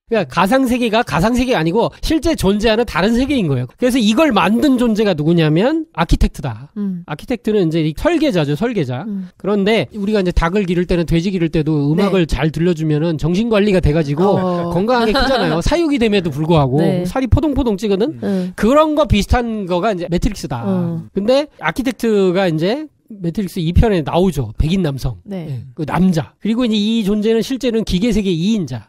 그러니까 가상세계가 가상세계가 아니고 실제 존재하는 다른 세계인 거예요. 그래서 이걸 만든 존재가 누구냐면 아키텍트다. 아키텍트는 이제 설계자죠, 설계자. 그런데 우리가 이제 닭을 기를 때는 돼지 기를 때도 음악을 잘 들려주면은 정신관리가 돼가지고 건강하게 크잖아요. 사육이 됨에도 불구하고 살이 포동포동 찌거든. 그런 거 비슷한 거가 이제 매트릭스다. 근데 아키텍트가 이제 매트릭스 2편에 나오죠. 백인 남성. 그 남자. 그리고 이제 이 존재는 실제는 기계세계 2인자.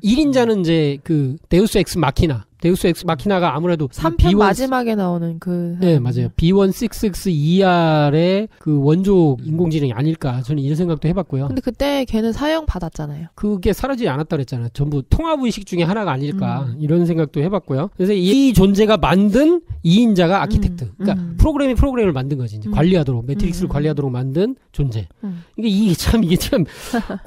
1인자는 이제 그 데우스 엑스 마키나. 데우스 엑스 마키나가 아무래도 3편 마지막에 나오는 그. 네, 맞아요. B1662R의 그 원조 인공지능이 아닐까. 저는 이런 생각도 해봤고요. 근데 그때 걔는 사형 받았잖아요. 그게 사라지지 않았다 그랬잖아요. 전부 통합의식 중에 하나가 아닐까. 이런 생각도 해봤고요. 그래서 이 존재가 만든 2인자가 아키텍트. 그러니까 프로그램을 만든 거지. 이제 관리하도록, 매트릭스를 관리하도록 만든 존재. 이게 참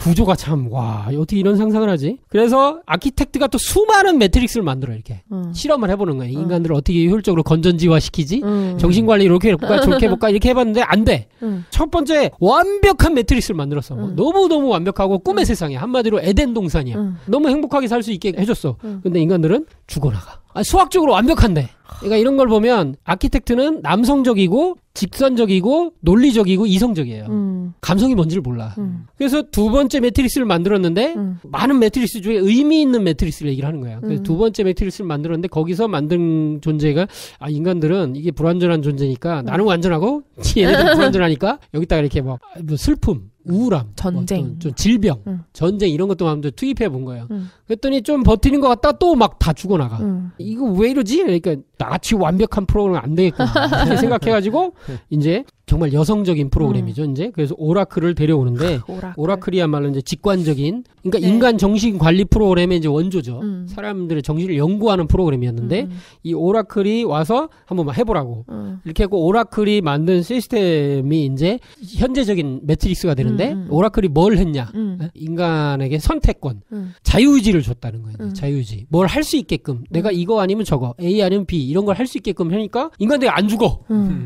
구조가 참, 와, 어떻게 이런 상상을 하지? 그래서 아키텍트가 또 수많은 매트릭스를 만들어, 이렇게. 실험을 해보는 거예요. 인간들을 어떻게 효율적으로 건전지화 시키지? 정신관리 이렇게 해볼까? 저렇게 해볼까? 이렇게 해봤는데 안 돼. 첫 번째 완벽한 매트릭스를 만들었어. 너무너무 완벽하고 꿈의 세상이야. 한마디로 에덴 동산이야. 너무 행복하게 살 수 있게 해줬어. 근데 인간들은 죽어나가. 수학적으로 완벽한데. 그러니까 이런 걸 보면 아키텍트는 남성적이고 직선적이고 논리적이고 이성적이에요. 감성이 뭔지를 몰라. 그래서 두 번째 매트릭스를 만들었는데 많은 매트릭스 중에 의미 있는 매트릭스를 얘기를 하는 거예요. 그래서 두 번째 매트릭스를 만들었는데 거기서 만든 존재가 인간들은 이게 불완전한 존재니까 나는 완전하고 얘네들 불완전하니까 여기다가 이렇게 뭐 슬픔 우울함, 전쟁, 좀 질병, 전쟁 이런 것도 한번 투입해 본 거예요. 그랬더니 좀 버티는 것 같다 또 막 다 죽어나가. 이거 왜 이러지? 그러니까 나같이 완벽한 프로그램은 안 되겠구나 이렇게 생각해가지고 이제 정말 여성적인 프로그램이죠. 이제 그래서 오라클을 데려오는데 오라클이야말로 이제 직관적인, 그러니까 인간 정신 관리 프로그램의 이제 원조죠. 사람들의 정신을 연구하는 프로그램이었는데 이 오라클이 와서 한번 해보라고 이렇게 하고 오라클이 만든 시스템이 이제 현재적인 매트릭스가 되는데 오라클이 뭘 했냐? 인간에게 선택권, 자유의지를 줬다는 거예요. 자유의지. 뭘 할 수 있게끔 내가 이거 아니면 저거, A 아니면 B 이런 걸 할 수 있게끔 하니까 인간들이 안 죽어.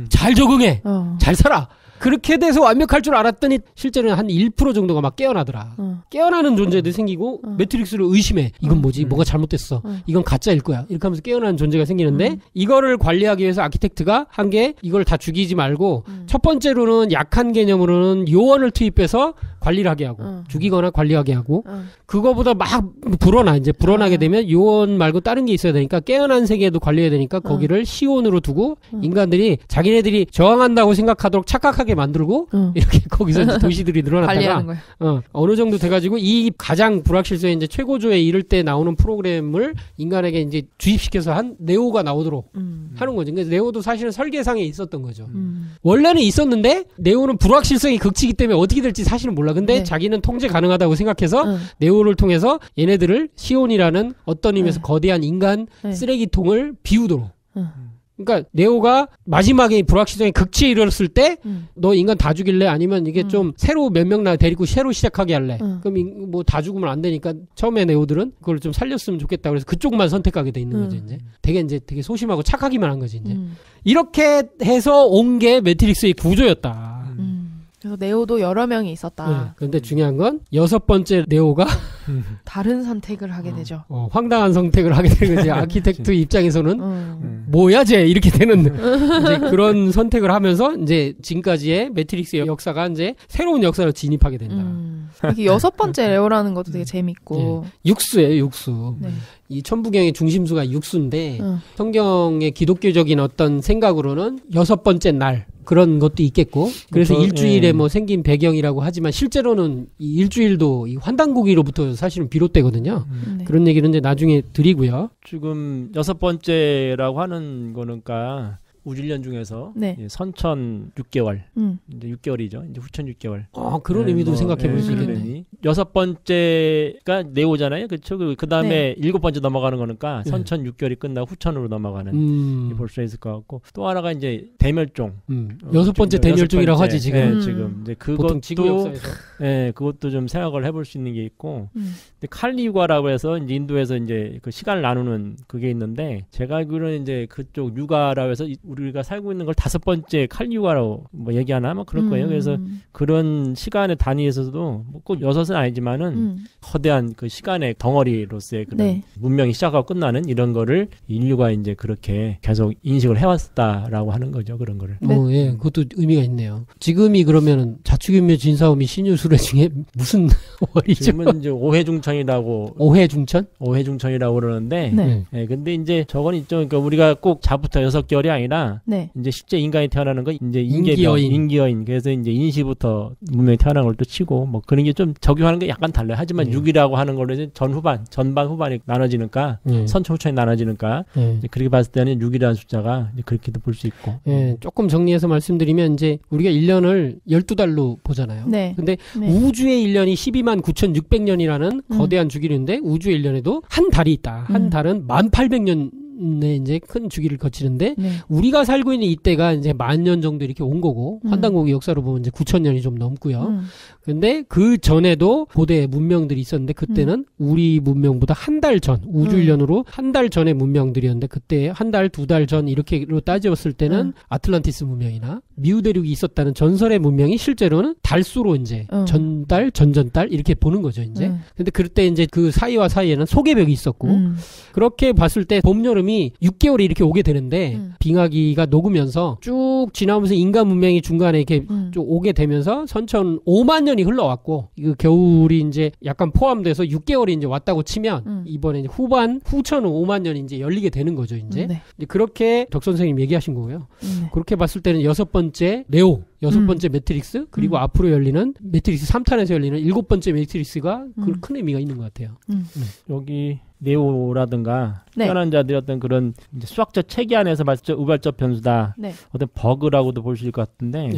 잘 적응해. 잘 살아. 그렇게 돼서 완벽할 줄 알았더니 실제로는 한 1% 정도가 막 깨어나더라. 깨어나는 존재들이 생기고 매트릭스를 의심해. 이건 뭐지? 뭐가 잘못됐어. 이건 가짜일 거야. 이렇게 하면서 깨어나는 존재가 생기는데 이거를 관리하기 위해서 아키텍트가 한 게 이걸 다 죽이지 말고 첫 번째로는 약한 개념으로는 요원을 투입해서 관리를 하게 하고 죽이거나 관리하게 하고 그거보다 막 불어나게 되면 요원 말고 다른 게 있어야 되니까 깨어난 세계에도 관리해야 되니까 거기를 시온으로 두고 인간들이 자기네들이 저항한다고 생각하도록 착각하게 만들고 이렇게 거기서 이제 도시들이 늘어났다가 어느 정도 돼가지고 이 가장 불확실성의 이제 최고조에 이를 때 나오는 프로그램을 인간에게 이제 주입시켜서 한 네오가 나오도록 하는 거죠. 그래서 네오도 사실은 설계상에 있었던 거죠. 원래는 있었는데 네오는 불확실성이 극치기 때문에 어떻게 될지 사실은 몰라. 근데 자기는 통제 가능하다고 생각해서 네오를 통해서 얘네들을 시온이라는 어떤 의미에서 거대한 인간 쓰레기통을 비우도록. 그러니까 네오가 마지막에 불확실성의 극치에 이르렀을 때 너 인간 다 죽일래? 아니면 이게 좀 새로 몇 명 데리고 새로 시작하게 할래? 그럼 뭐 다 죽으면 안 되니까 처음에 네오들은 그걸 좀 살렸으면 좋겠다 그래서 그쪽만 선택하게 돼 있는 거죠. 이제 되게 소심하고 착하기만 한 거지. 이제 이렇게 해서 온 게 매트릭스의 구조였다. 그래서 네오도 여러 명이 있었다. 그런데 중요한 건 6번째 네오가 다른 선택을 하게 되죠. 황당한 선택을 하게 되는 거지. 아키텍트 입장에서는 뭐야 쟤 이렇게 되는 이제 그런 선택을 하면서 이제 지금까지의 매트릭스의 역사가 이제 새로운 역사로 진입하게 된다. 이게 6번째 네오라는 것도 되게 재밌고. 육수예요, 육수. 이 천부경의 중심수가 육수인데 성경의 기독교적인 어떤 생각으로는 6번째 날 그런 것도 있겠고 그래서 일주일에 뭐 생긴 배경이라고 하지만 실제로는 이 일주일도 이 환단고기로부터 사실은 비롯되거든요. 그런 얘기는 이제 나중에 드리고요. 지금 6번째라고 하는 거니까 우주일년 중에서 선천 6개월, 이제 6개월이죠. 이제 후천 6개월. 그런 의미도 생각해 볼 수 있겠네. 6번째가 네오잖아요. 그렇죠. 그 다음에 7번째 넘어가는 거니까 선천 6개월이 끝나고 후천으로 넘어가는 볼 수 있을 것 같고 또 하나가 이제 대멸종. 6번째 대멸종이라고 하지 지금. 지금 이제 그것도 좀 생각을 해볼 수 있는 게 있고. 근데 칼리유가라고 해서 이제 인도에서 이제 그 시간을 나누는 그게 있는데 제가 알기로는 이제 그쪽 유가라고 해서 우리가 살고 있는 걸 5번째 칼리유가라고 뭐 얘기하나 뭐 그럴 거예요. 그래서 그런 시간의 단위에서도 뭐 꼭 6을 것은 아니지만은 거대한 그 시간의 덩어리로서의 그런 네. 문명이 시작하고 끝나는 이런 거를 인류가 이제 그렇게 계속 인식을 해왔다라고 하는 거죠. 그런 거를. 예, 그것도 의미가 있네요. 지금이 그러면은 자축인묘 진사오미 신유술회 중에 무슨 월이죠? 지금은 이제 오해중천이라고. 오해중천? 오해중천이라고 그러는데. 네. 예, 근데 이제 저건 있죠. 그러니까 우리가 꼭 자부터 6개월이 아니라. 네. 이제 실제 인간이 태어나는 건 이제 인기여인. 인기여인. 그래서 이제 인시부터 문명이 태어난 걸 또 치고 뭐 그런 게 좀 적용하는 게 약간 달라요. 하지만 6이라고 하는 걸로 이제 전반 후반이 나눠지니까 선천 후천이 나눠지니까 이제 그렇게 봤을 때는 6이라는 숫자가 이제 그렇게도 볼 수 있고. 조금 정리해서 말씀드리면 이제 우리가 1년을 12달로 보잖아요. 네. 근데 우주의 1년이 12만 9,600년이라는 거대한 주기인데 우주의 1년에도 한 달이 있다. 한 달은 1800년 네, 이제 큰 주기를 거치는데 우리가 살고 있는 이때가 이제 10,000년 정도 이렇게 온 거고 환단고기 역사로 보면 이제 9,000년이 좀 넘고요. 근데 그 전에도 고대 문명들이 있었는데 그때는 우리 문명보다 한 달 전, 우주 1년으로 한 달 전의 문명들이었는데 그때 한 달, 2달 전 이렇게로 따졌을 때는 아틀란티스 문명이나 미우 대륙이 있었다는 전설의 문명이 실제로는 달수로 이제 전달, 전전달 이렇게 보는 거죠, 이제. 근데 그때 이제 그 사이와 사이에는 소개벽이 있었고 그렇게 봤을 때 봄, 여름이 6개월이 이렇게 오게 되는데 빙하기가 녹으면서 쭉 지나오면서 인간 문명이 중간에 이렇게 쭉 오게 되면서 선천 5만 년이 흘러왔고 그 겨울이 이제 약간 포함돼서 6개월이 이제 왔다고 치면 이번에 이제 후천은 5만 년이 이제 열리게 되는 거죠, 이제. 이제 그렇게 덕 선생님 얘기하신 거고요. 그렇게 봤을 때는 6번째 네오, 6번째 매트릭스, 그리고 앞으로 열리는 매트릭스 3탄에서 열리는 7번째 매트릭스가 큰 의미가 있는 것 같아요. 여기 네오라든가 태어난 자들이 어떤 그런 이제 수학적 체계 안에서 봤을 때 우발적 변수다. 어떤 버그라고도 볼 수 있을 것 같은데.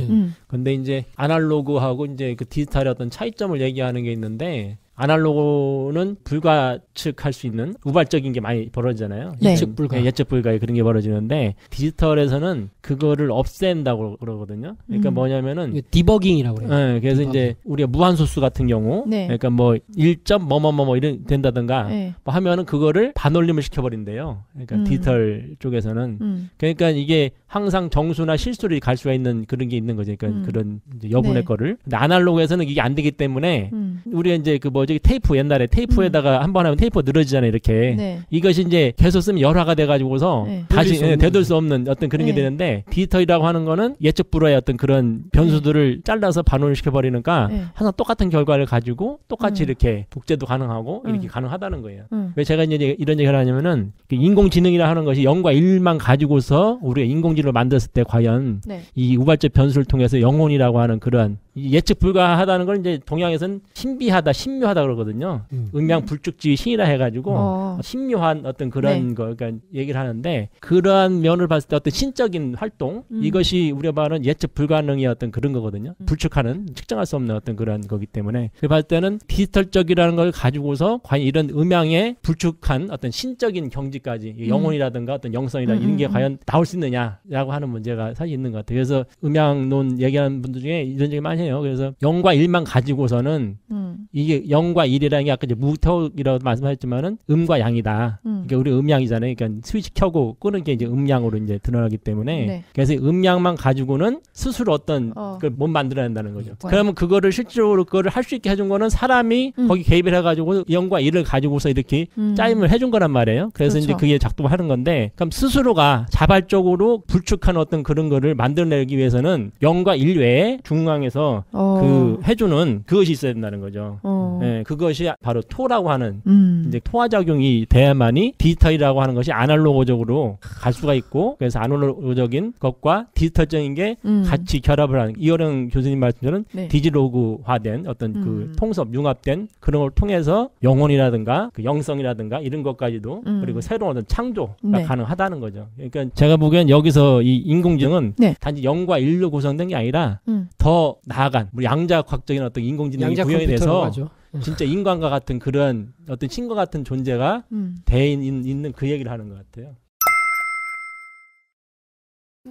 근데 이제 아날로그하고 이제 그 디지털의 어떤 차이점을 얘기하는 게 있는데 아날로그는 불가측할 수 있는 우발적인 게 많이 벌어지잖아요. 예측 불가. 예측 불가의 그런 게 벌어지는데 디지털에서는 그거를 없앤다고 그러거든요. 그러니까 뭐냐면은 디버깅이라고 그래요. 네, 그래서 디버깅. 이제 우리가 무한소수 같은 경우 그러니까 뭐 1점 뭐뭐뭐 이런 된다든가 뭐 하면은 그거를 반올림을 시켜버린대요. 그러니까 디지털 쪽에서는 그러니까 이게 항상 정수나 실수를 갈 수가 있는 그런 게 있는 거죠. 그러니까 그런 이제 여분의 거를. 근데 아날로그에서는 이게 안 되기 때문에 우리가 이제 그 뭐지 테이프 옛날에 테이프에다가 한 번 하면 테이프가 늘어지잖아요. 이렇게 이것이 이제 계속 쓰면 열화가 돼가지고서 다시 되돌 수 없는 어떤 그런 게 되는데 디지털이라고 하는 거는 예측 불허의 어떤 그런 변수들을 잘라서 반올을 시켜버리니까 항상 똑같은 결과를 가지고 똑같이 이렇게 복제도 가능하고 이렇게 가능하다는 거예요. 왜 제가 이제 이런 얘기를 하냐면은 인공지능이라 하는 것이 0과 1만 가지고서 우리가 인공지능을 만들었을 때 과연 이 우발적 변수를 통해서 영혼이라고 하는 그러한 예측 불가하다는 걸 이제 동양에서는 신비하다, 신묘하다 그러거든요. 음양불축지의 신이라 해가지고 신묘한 어떤 그런 거, 그러니까 얘기를 하는데 그러한 면을 봤을 때 어떤 신적인 활동 이것이 우리가 말하는 예측 불가능의 어떤 그런 거거든요. 불축하는 측정할 수 없는 어떤 그런 거기 때문에 그 봤을 때는 디지털적이라는 걸 가지고서 과연 이런 음양의 불축한 어떤 신적인 경지까지 영혼이라든가 어떤 영성이라 이런 게 과연 나올 수 있느냐라고 하는 문제가 사실 있는 것 같아요. 그래서 음양론 얘기하는 분들 중에 이런 얘기 많이 해요. 그래서 0과 1만 가지고서는 이게 0과 1이라는 게 아까 이제 무턱이라고 말씀하셨지만은 음과 양이다. 그러니까 우리 음양이잖아요. 그러니까 스위치 켜고 끄는 게 이제 음양으로 이제 드러나기 때문에 그래서 음양만 가지고는 스스로 어떤 걸 못 만들어낸다는 거죠. 그러면 그거를 실질적으로 그거를 할 수 있게 해준 거는 사람이 거기 개입을 해가지고 0과 1을 가지고서 이렇게 짜임을 해준 거란 말이에요. 그래서 이제 그게 작동을 하는 건데 그럼 스스로가 자발적으로 불축한 어떤 그런 거를 만들어내기 위해서는 0과 1 외에 중앙에서 그 해주는 그것이 있어야 된다는 거죠. 그것이 바로 토라고 하는 이제 토화작용이 돼야만이 디지털이라고 하는 것이 아날로그적으로 갈 수가 있고 그래서 아날로그적인 것과 디지털적인 게 같이 결합을 하는 이어령 교수님 말씀처럼 디지로그화된 어떤 그 통섭 융합된 그런 걸 통해서 영혼이라든가 그 영성이라든가 이런 것까지도 그리고 새로운 어떤 창조가 가능하다는 거죠. 그러니까 제가 보기엔 여기서 이 인공지능은 단지 0과 1로 구성된 게 아니라 더 나아간 우리 양자과학적인 어떤 인공지능이 구현이 돼서 진짜 인간과 같은 그런 어떤 신과 같은 존재가 돼 있는 그 얘기를 하는 것 같아요.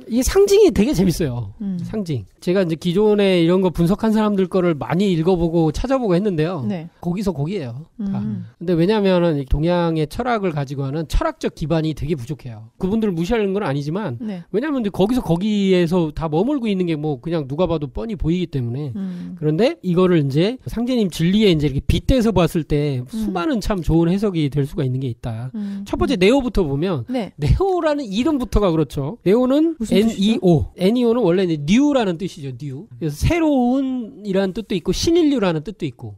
이게 상징이 되게 재밌어요. 상징. 제가 이제 기존에 이런 거 분석한 사람들 거를 많이 읽어보고 찾아보고 했는데요. 네. 거기서 거기에요. 다. 근데 왜냐면은 동양의 철학을 가지고 하는 철학적 기반이 되게 부족해요. 그분들을 무시하는 건 아니지만, 네. 왜냐면 거기서 거기에서 다 머물고 있는 게 뭐 그냥 누가 봐도 뻔히 보이기 때문에. 그런데 이거를 이제 상제님 진리에 이제 이렇게 빗대서 봤을 때 수많은 참 좋은 해석이 될 수가 있는 게 있다. 첫 번째 네오부터 보면, 네. 네오라는 이름부터가 그렇죠. 네오는 NEO. NEO는 원래 이제 뉴라는 뜻이죠. 뉴. 그래서 새로운이라는 뜻도 있고 신인류라는 뜻도 있고.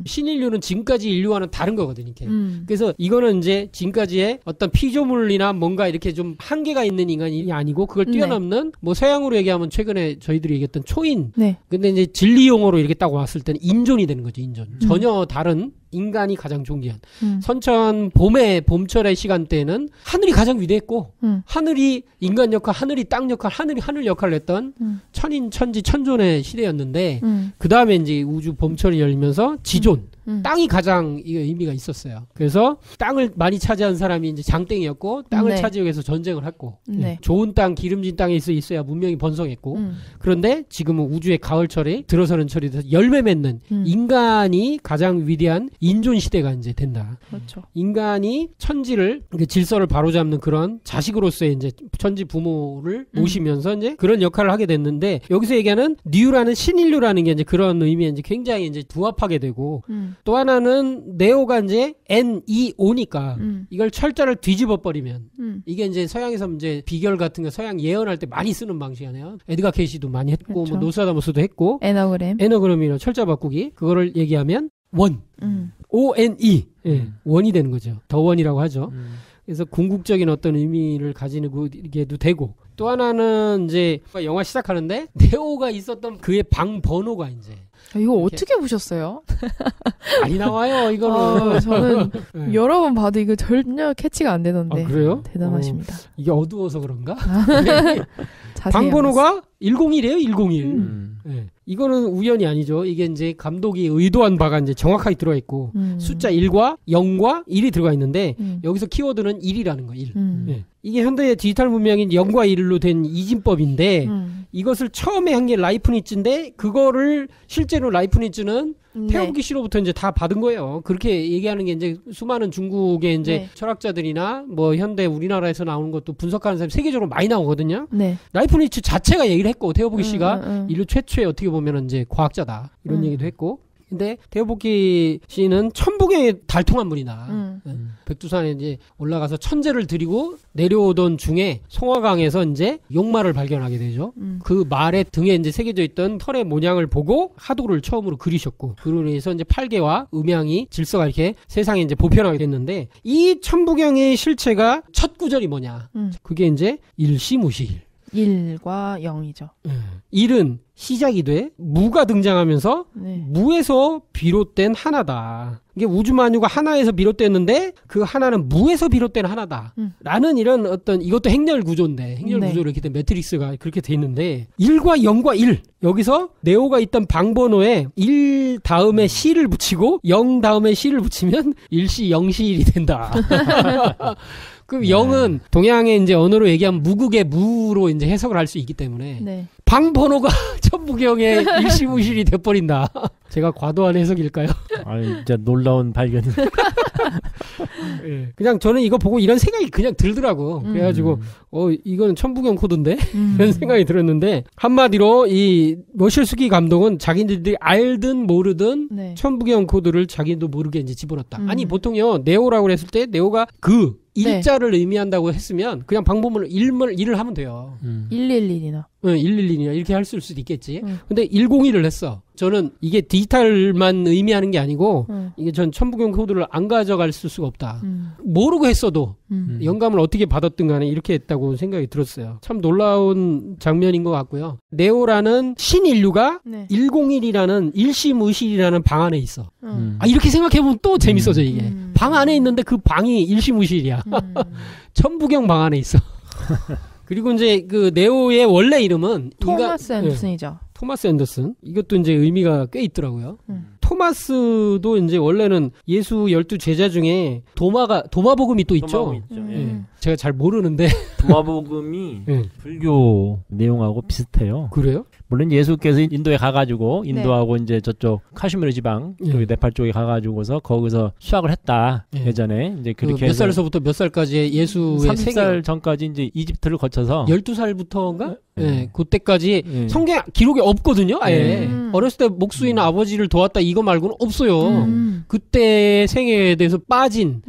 신인류는 지금까지 인류와는 다른 거거든요. 이렇게. 그래서 이거는 이제 지금까지의 어떤 피조물이나 뭔가 이렇게 좀 한계가 있는 인간이 아니고 그걸 뛰어넘는, 네. 뭐 서양으로 얘기하면 최근에 저희들이 얘기했던 초인. 네. 근데 이제 진리 용어로 이렇게 딱 왔을 때는 인존이 되는 거죠. 인존. 전혀 다른 인간이 가장 존귀한 선천 봄철의 시간대에는 하늘이 가장 위대했고 하늘이 인간 역할, 하늘이 땅 역할, 하늘이 하늘 역할을 했던 천인 천지 천존의 시대였는데 그 다음에 이제 우주 봄철이 열리면서 지존 땅이 가장 의미가 있었어요. 그래서 땅을 많이 차지한 사람이 이제 장땡이었고 땅을 네. 차지하기 위해서 전쟁을 했고 네. 좋은 땅, 기름진 땅에 있어야 문명이 번성했고 그런데 지금은 우주의 가을철이 들어서는 철이 돼서 열매 맺는 인간이 가장 위대한 인존 시대가 이제 된다. 그렇죠. 인간이 천지를 질서를 바로잡는 그런 자식으로서의 이제 천지 부모를 모시면서 이제 그런 역할을 하게 됐는데 여기서 얘기하는 뉴라는 신인류라는 게 이제 그런 의미에 이제 굉장히 이제 부합하게 되고 또 하나는 네오가 이제 NEO니까 이걸 철자를 뒤집어 버리면 이게 이제 서양에서 이제 비결 같은 거 서양 예언할 때 많이 쓰는 방식이네요. 에드가 케이시도 많이 했고 그렇죠. 뭐 노스다무스도 했고 에너그램이나 철자 바꾸기 그거를 얘기하면 원 ONE 예, 원이 되는 거죠. 더 원이라고 하죠. 그래서 궁극적인 어떤 의미를 가지게도 되고 또 하나는 이제 영화 시작하는데 네오가 있었던 그의 방 번호가 이제 이거 어떻게 보셨어요? 많이 나와요, 이거는. 저는 네. 여러 번 봐도 이거 전혀 캐치가 안 되던데. 아, 그래요? 대단하십니다. 이게 어두워서 그런가? 방번호가 101이에요, 101. 네. 이거는 우연이 아니죠. 이게 이제 감독이 의도한 바가 이제 정확하게 들어가 있고, 숫자 1과 0과 1이 들어가 있는데, 여기서 키워드는 1이라는 거, 1. 네. 이게 현대의 디지털 문명인 0과 1로 된 이진법인데, 이것을 처음에 한 게 라이프니츠인데, 그거를 실제로 라이프니츠는 태워보기 씨로부터 이제 다 받은 거예요. 그렇게 얘기하는 게 이제 수많은 중국의 이제 네. 철학자들이나 뭐 현대 우리나라에서 나오는 것도 분석하는 사람이 세계적으로 많이 나오거든요. 네. 라이프니츠 자체가 얘기를 했고 태워보기 씨가 인류 최초의 어떻게 보면 이제 과학자다 이런 얘기도 했고. 근데 태워보기 씨는 천부경에 달통한 분이다. 백두산에 이제 올라가서 천재를 드리고 내려오던 중에 송화강에서 이제 용말을 발견하게 되죠. 그 말의 등에 이제 새겨져 있던 털의 모양을 보고 하도를 처음으로 그리셨고, 그로 인해서 이제 팔계와 음양이 질서가 이렇게 세상에 이제 보편하게 됐는데, 이 천부경의 실체가 첫 구절이 뭐냐? 그게 이제 일시무시일. 1과 0이죠. 1은 시작이 돼 무가 등장하면서 네. 무에서 비롯된 하나다. 이게 우주만유가 하나에서 비롯됐는데 그 하나는 무에서 비롯된 하나다. 라는 이런 어떤 이것도 행렬 구조인데 행렬 네. 구조로 이렇게 된 매트릭스가 그렇게 돼 있는데 1과 0과 1 여기서 네오가 있던 방번호에 1 다음에 C를 붙이고 0 다음에 C를 붙이면 1C 0C1이 된다. 그 네. 0은 동양의 이제 언어로 얘기하면 무국의 무로 이제 해석을 할 수 있기 때문에 네. 방번호가 천부경의 일시무실이 돼버린다. 제가 과도한 해석일까요? 아, 진짜 놀라운 발견이. 네. 그냥 저는 이거 보고 이런 생각이 그냥 들더라고. 그래가지고 이거는 천부경 코드인데 이런 생각이 들었는데 한마디로 이 머실스키 감독은 자기들이 알든 모르든 네. 천부경 코드를 자기도 모르게 이제 집어넣었다. 아니 보통요 네오라고 했을 때 네오가 그 일자를 네. 의미한다고 했으면 그냥 방법을 1을 하면 돼요. 111이나. 응, 111이나 이렇게 할 수도 있겠지. 근데 101을 했어. 저는 이게 디지털만 의미하는 게 아니고 이게 전 천부경 코드를 안 가져갈 수가 없다. 모르고 했어도 영감을 어떻게 받았든 간에 이렇게 했다고 생각이 들었어요. 참 놀라운 장면인 것 같고요. 네오라는 신인류가 네. 101이라는 일시무실이라는 방 안에 있어. 아, 이렇게 생각해보면 또 재밌어져 이게. 방 안에 있는데 그 방이 일시무실이야. 천부경 방 안에 있어. 그리고 이제 그 네오의 원래 이름은 토마스 앤더슨이죠. 네, 토마스 앤더슨. 이것도 이제 의미가 꽤 있더라고요. 토마스도 이제 원래는 예수 12제자 중에 도마복음이 또 있죠. 예. 제가 잘 모르는데 도마복음이 불교 내용하고 비슷해요. 그래요? 물론 예수께서 인도에 가가지고 인도하고 이제 저쪽 카슈미르 지방 저기 네팔 쪽에 가가지고서 거기서 수학을 했다. 예전에 이제 그렇게 몇 살서부터 몇 살까지 예수의 30살 전까지 이제 이집트를 거쳐서 12살부터인가? 네, 그때까지 성경 기록이 없거든요. 아예 어렸을 때 목수이나 아버지를 도왔다 이거 말고는 없어요. 그때 생애에 대해서 빠진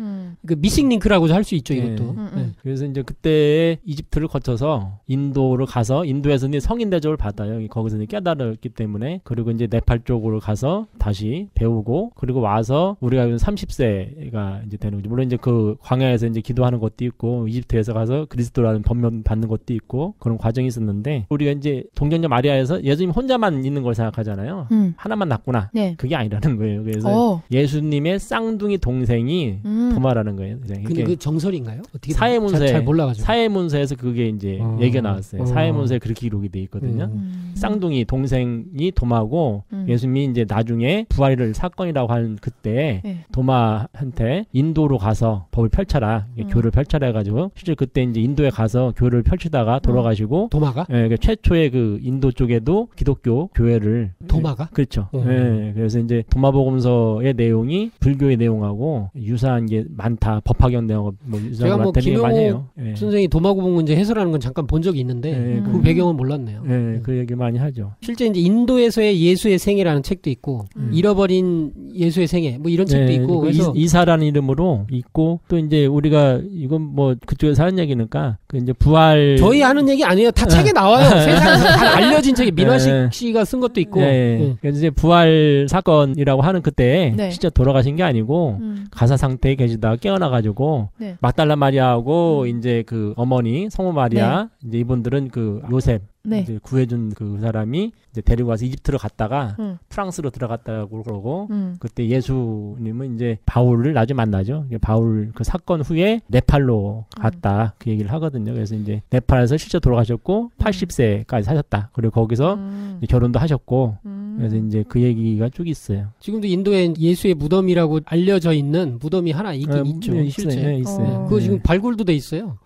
그 미싱 링크라고 할 수 있죠, 이것도. 그래서 이제 그때 이집트를 거쳐서 인도를 가서 인도에서 성인 대접을 받아요. 거기서 깨달았기 때문에. 그리고 이제 네팔 쪽으로 가서 다시 배우고 그리고 와서 우리가 30세가 이제 되는 거죠. 물론 이제 그 광야에서 이제 기도하는 것도 있고 이집트에서 가서 그리스도라는 법면 받는 것도 있고 그런 과정이 있었는데 우리가 이제 동정녀 마리아에서 예수님 혼자만 있는 걸 생각하잖아요. 하나만 낳구나. 네. 그게 아니라는 거예요. 그래서 예수님의 쌍둥이 동생이 도마라는 거예요. 근데 그 정설인가요? 어떻게 사회문서에 잘 몰라가지고. 사회문서에서 그게 이제 얘기가 나왔어요. 사회문서에 그렇게 기록이 돼 있거든요. 쌍둥이 동생이 도마고 예수님이 이제 나중에 부활을 사건이라고 하는 그때 도마한테 인도로 가서 법을 펼쳐라, 교를 펼쳐라 해가지고 실제 그때 이제 인도에 가서 교를 펼치다가 돌아가시고 도마가? 예, 그 최초의 그 인도 쪽에도 기독교 교회를 도마가? 그렇죠. 예, 그래서 이제 도마복음서의 내용이 불교의 내용하고 유사한 게 많다. 법화경 내용하고 뭐 유사한 것 되게 많이 해요. 선생이 도마복음 이제 해설하는 건 잠깐 본 적이 있는데 그 배경은 몰랐네요. 그 얘기 많이 하죠. 실제 이제 인도에서의 예수의 생애라는 책도 있고 잃어버린 예수의 생애 뭐 이런 책도 있고 그래서 이사라는 이름으로 있고 또 이제 우리가 이건 뭐 그쪽에서 하는 얘기니까 그 이제 부활 저희 하는 얘기 아니에요. 다 책에 나와요. 세상에서 다 알려진 책이 민화식 씨가 쓴 것도 있고. 그래서 이제 부활 사건이라고 하는 그때 진짜 돌아가신 게 아니고 가사 상태에 계시다가 깨어나가지고 막달라 마리아하고 이제 그 어머니 성모 마리아 이제 이분들은 그 요셉 이제 구해준 그 사람이 이제 데리고 가서 이집트로 갔다가 프랑스로 들어갔다고 그러고 그때 예수님은 이제 바울을 나중에 만나죠. 바울 그 사건 후에 네팔로 갔다 그 얘기를 하거든요. 그래서 이제 네팔에서 실제 돌아가셨고 80세까지 사셨다. 그리고 거기서 이제 결혼도 하셨고 그래서 이제 그 얘기가 쭉 있어요. 지금도 인도에 예수의 무덤이라고 알려져 있는 무덤이 하나 있긴 있죠. 실제. 있어요. 그거 지금 발굴도 돼 있어요.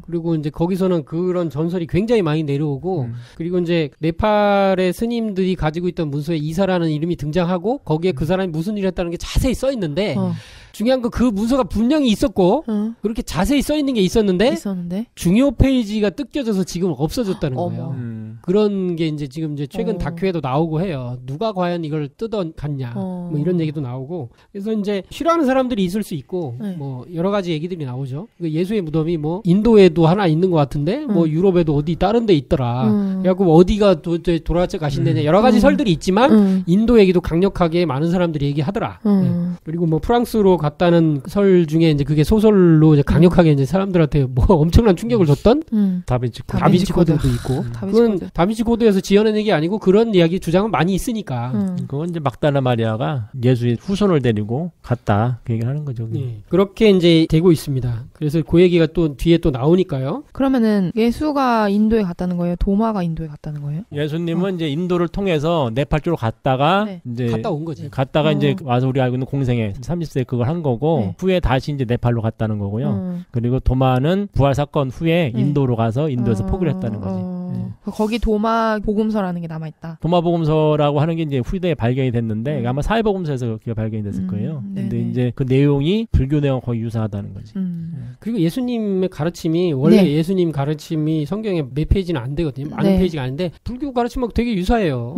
그리고 이제 거기서는 그런 전설이 굉장히 많이 내려오고 그리고 이제 네팔의 스님들이 가지고 있던 문서에 이사라는 이름이 등장하고 거기에 그 사람이 무슨 일을 했다는 게 자세히 써 있는데 중요한 건 그 문서가 분명히 있었고 그렇게 자세히 써 있는 게 있었는데 중요 페이지가 뜯겨져서 지금 없어졌다는 거예요. 그런 게 이제 지금 이제 최근 다큐에도 나오고 해요. 누가 과연 이걸 뜯어갔냐 뭐 이런 얘기도 나오고 그래서 이제 싫어하는 사람들이 있을 수 있고 뭐 여러 가지 얘기들이 나오죠. 예수의 무덤이 뭐 인도에도 하나 있는 것 같은데 뭐 유럽에도 어디 다른 데 있더라. 그래갖고 어디가 도대체 돌아가신 데냐 여러 가지 설들이 있지만 인도 얘기도 강력하게 많은 사람들이 얘기하더라. 그리고 뭐 프랑스로 갔다는 설 중에 이제 그게 소설로 이제 강력하게 이제 사람들한테 뭐 엄청난 충격을 줬던 다빈치 코드도 있고 그건 다빈치 코드에서 지어낸 얘기 아니고 그런 이야기 주장은 많이 있으니까 그건 이제 막달라 마리아가 예수의 후손을 데리고 갔다 그 얘기를 하는 거죠. 그렇게 이제 되고 있습니다. 그래서 그 얘기가 또 뒤에 또 나오니까요. 그러면은 예수가 인도에 갔다는 거예요? 도마가 인도에 갔다는 거예요? 예수님은 이제 인도를 통해서 네팔 쪽으로 갔다가 이제 갔다 온 거지. 갔다가 이제 와서 우리가 알고 있는 공생애 30세 그걸 한 거고 후에 다시 이제 네팔로 갔다는 거고요. 그리고 도마는 부활 사건 후에 인도로 가서 인도에서 포기를 했다는 거지. 거기 도마 복음서라는 게 남아있다. 도마 복음서라고 하는 게 이제 후대에 발견이 됐는데 아마 사회 복음서에서 그게 발견이 됐을 거예요. 근데 이제 그 내용이 불교 내용 거의 유사하다는 거지. 그리고 예수님의 가르침이 원래 예수님 가르침이 성경에 몇 페이지는 안 되거든요. 많은 페이지가 아닌데 불교 가르침하고 되게 유사해요.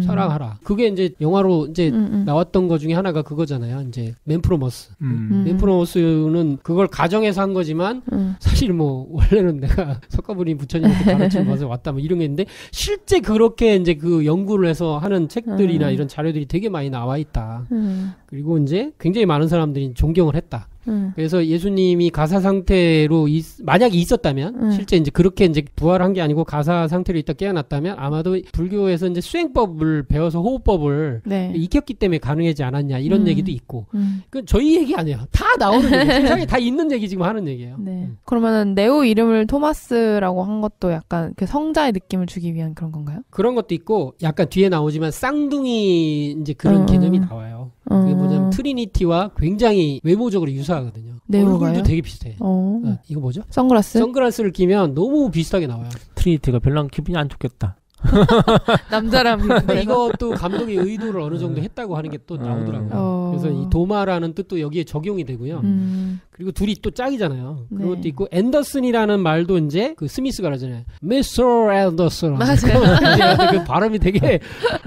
사랑하라. 그게 이제 영화로 이제 나왔던 것 중에 하나가 그거잖아요. 이제 맨프로머스. 맨프로머스는 그걸 가정해서 한 거지만 사실 뭐 원래는 내가 석가모니 부처님한테 가르침 받아서 왔다 뭐 이런 게 있는데 실제 그렇게 이제 그 연구를 해서 하는 책들이나 이런 자료들이 되게 많이 나와 있다. 그리고 이제 굉장히 많은 사람들이 존경을 했다. 그래서 예수님이 가사 상태로 만약에 있었다면 실제 이제 그렇게 이제 부활한 게 아니고 가사 상태로 있다 깨어났다면 아마도 불교에서 이제 수행법을 배워서 호흡법을 네. 익혔기 때문에 가능하지 않았냐 이런 얘기도 있고 그 저희 얘기 아니에요. 다 나오는 얘기. 세상에 다 있는 얘기 지금 하는 얘기예요. 네. 그러면은 네오 이름을 토마스라고 한 것도 약간 그 성자의 느낌을 주기 위한 그런 건가요? 그런 것도 있고 약간 뒤에 나오지만 쌍둥이 이제 그런 개념이 나와요. 그게 뭐냐면 트리니티와 굉장히 외모적으로 유사하거든요. 네오가요? 얼굴도 되게 비슷해. 이거 뭐죠? 선글라스를 끼면 너무 비슷하게 나와요. 트리니티가 별로 기분이 안 좋겠다. 남자라면. 근데 이것도 감독의 의도를 어느 정도 했다고 하는 게 또 나오더라고요. 그래서 이 도마라는 뜻도 여기에 적용이 되고요. 그리고 둘이 또 짝이잖아요. 네. 그런 것도 있고 앤더슨이라는 말도 이제 그 스미스가 그러잖아요. Mr. 앤더슨. 맞아요. 그 발음이 되게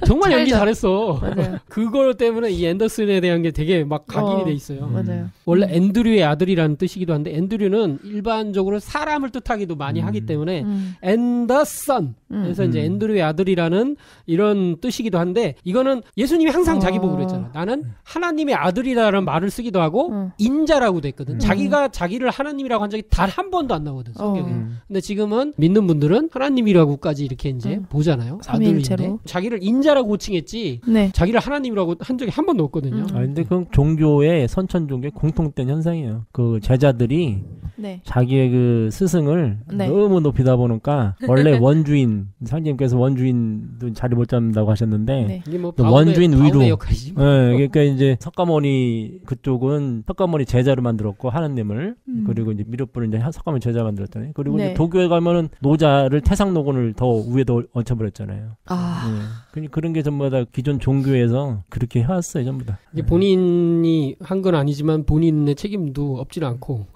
정말 연기 잘했어. 맞아요. 그거 때문에 이 앤더슨에 대한 게 되게 막 각인이 돼 있어요. 맞아요. 원래 앤드류의 아들이라는 뜻이기도 한데 앤드류는 일반적으로 사람을 뜻하기도 많이 하기 때문에 앤더슨. 그래서 이제 앤드류의 아들이라는 이런 뜻이기도 한데 이거는 예수님이 항상 자기 보고 그랬잖아요. 나는 하나님의 아들이라는 말을 쓰기도 하고 인자라고 됐거든. 자기가 자기를 하나님이라고 한 적이 단 한 번도 안 나오거든 성경에. 근데 지금은 믿는 분들은 하나님이라고까지 이렇게 이제 보잖아요. 아들인데 자기를 인자라고 호칭했지 네. 자기를 하나님이라고 한 적이 한 번도 없거든요. 근데 그건 종교의 선천 종교의 공통된 현상이에요. 그 제자들이 네. 자기의 그 스승을 네. 너무 높이다 보니까 원래 원주인 상님께서 원주인도 자리 못 잡는다고 하셨는데 네. 이게 뭐 원주인 위로 네, 그러니까 이제 석가모니 그쪽은 석가모니 제자로 만들었고 하나님을 그리고 이제 미륵불은 이제 석가모니 제자 만들었잖아요. 그리고 네. 이제 도교에 가면은 노자를 태상노건을 더 위에다 얹혀버렸잖아요. 네. 그런 게 전부 다 기존 종교에서 그렇게 해왔어요, 전부 다. 이제 본인이 한 건 아니지만 본인의 책임도 없지는 않고.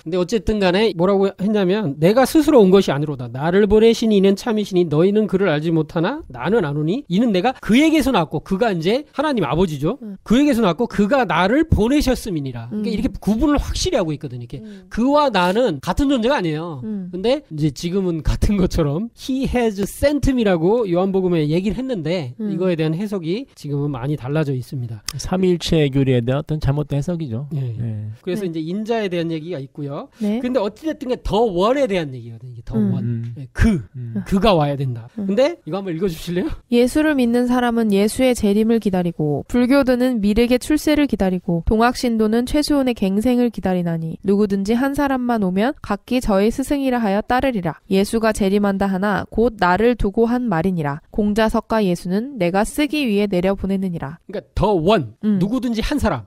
근데 어쨌든 간에 뭐라고 했냐면 내가 스스로 온 것이 아니로다. 나를 보내신 이는 참이시니 너희는 그를 알지 못하나 나는 아노니 이는 내가 그에게서 났고 그가 이제 하나님 아버지죠. 그에게서 났고 그가 나를 보내셨음이니라. 그러니까 이렇게 구분을 확실히 하고 있거든요. 이렇게 그와 나는 같은 존재가 아니에요. 근데 이제 지금은 같은 것처럼 He has sent me라고 요한복음에 얘기를 했는데 이거에 대한 해석이 지금은 많이 달라져 있습니다. 삼위일체 교리에 대한 어떤 잘못된 해석이죠. 네. 네. 그래서 네. 이제 인자에 대한 얘기가 있고요. 네. 근데 어찌됐든 더 원에 대한 얘기거든요. 이게 더 원. 네. 그가 와야 된다. 근데 이거 한번 읽어주실래요? 예수를 믿는 사람은 예수의 재림을 기다리고 불교도는 미륵의 출세를 기다리고 동학신도는 최수온의 갱생을 기다리나니 누구든지 한 사람만 오면 각기 저의 스승이라 하여 따르리라. 예수가 재림한다 하나 곧 나를 두고 한 말이니라. 공자석과 예수는 내가 쓰기 위해 내려보내느니라. 그러니까 더 원. 누구든지 한 사람.